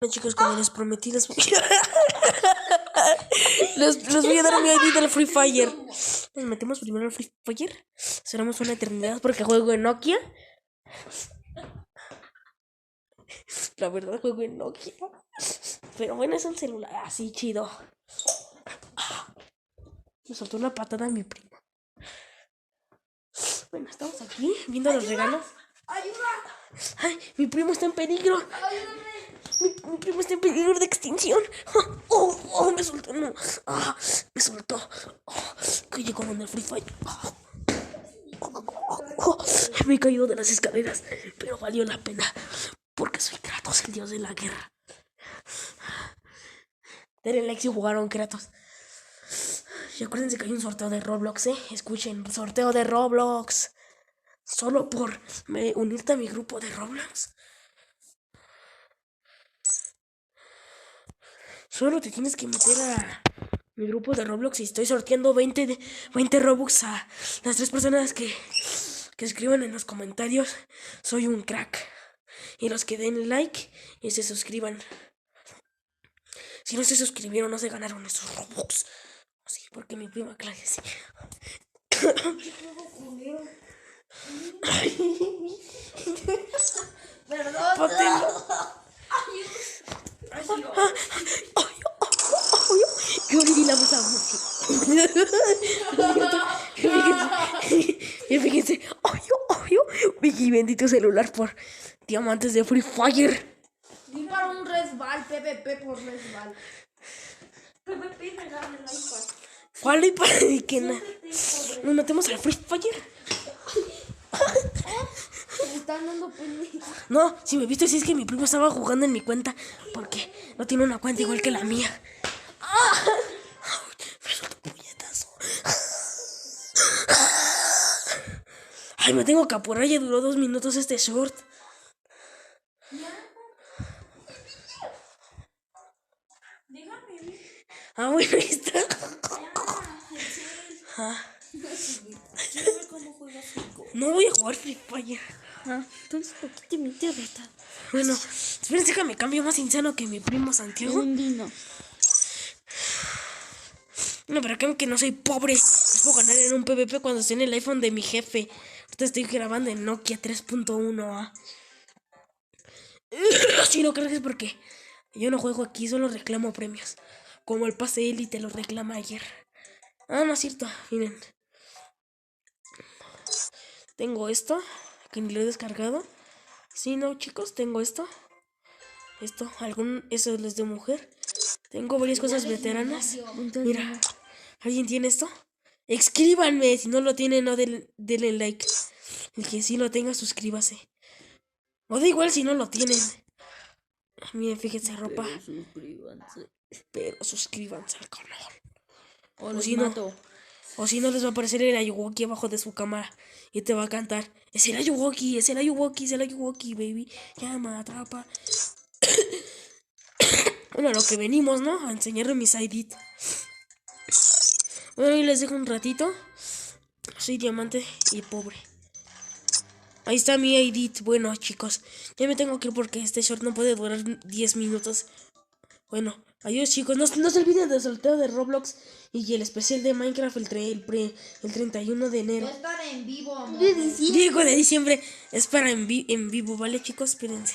Bueno, chicos, como les prometí, les voy a dar mi ID del Free Fire. Nos metemos primero al Free Fire. Seremos una eternidad porque juego en Nokia. La verdad, juego en Nokia. Pero bueno, es un celular así chido. Me soltó una patada a mi primo. Bueno, estamos aquí viendo los regalos. ¡Ayuda! ¡Ay! Mi primo está en peligro. ¡Ayúdame! Mi primo está en peligro de extinción. ¡Oh! Me soltó. No. Me soltó. Que llegó con el Free Fire. Me he caído de las escaleras, pero valió la pena. Porque soy Kratos, el dios de la guerra. Denle like si jugaron Kratos. Y acuérdense que hay un sorteo de Roblox, Escuchen, sorteo de Roblox. Solo por unirte a mi grupo de Roblox. Solo te tienes que meter a mi grupo de Roblox y estoy sorteando 20 Robux a las 3 personas que escriban en los comentarios. Soy un crack. Y los que den like y se suscriban. Si no se suscribieron, no se ganaron esos Robux. Sí, porque mi prima Claudia sí. Perdón. Yo le di la voz a y fíjense, Vicky, bendito celular por diamantes de Free Fire. Di para un resbal, PvP por resbal. PvP me gana el iPad. ¿Cuál iPad? ¿Qué nada? Nos metemos al Free Fire. Me están dando pendiente. No, si me viste, si es que mi primo estaba jugando en mi cuenta. Porque no tiene una cuenta igual que la mía. Me soltó puñetazo. Ay, me tengo que apurar, ya duró 2 minutos este short. Déjame. Bueno, ahí está. ¿Cómo juegas fútbol? No voy a jugar Free Fire. Entonces, ¿por qué te metí ahorita? Bueno, espérense que me cambio más insano que mi primo Santiago. Un dino. No, pero creo que no soy pobre. Puedo ganar en un PvP cuando estoy en el iPhone de mi jefe. Ahorita estoy grabando en Nokia 3.1. Si no creo que es porque yo no juego aquí, solo reclamo premios. Como el pase Elite lo reclama ayer. No es cierto, miren. Tengo esto, que ni lo he descargado. Sí, no, chicos, tengo esto. Eso es de mujer. Tengo varias cosas veteranas. Mira, ¿alguien tiene esto? Escríbanme, si no lo tienen, no denle like. El que sí lo tenga, suscríbase. O da igual si no lo tienen. Miren, fíjense, ropa. Pero suscríbanse al canal. O si no les va a aparecer el Ayuwoki abajo de su cámara y te va a cantar: es el Ayuwoki, baby. Llama, atrapa. Bueno, a lo que venimos, ¿no? A enseñarle mis ID. Bueno, y les dejo un ratito. Soy diamante y pobre. Ahí está mi ID. Bueno, chicos, ya me tengo que ir porque este short no puede durar 10 minutos. Bueno, adiós, chicos. No se olviden del sorteo de Roblox y el especial de Minecraft el 31 de enero. Va a estar en vivo, amor. Digo, de diciembre. Es para en vivo, ¿vale, chicos? Espérense.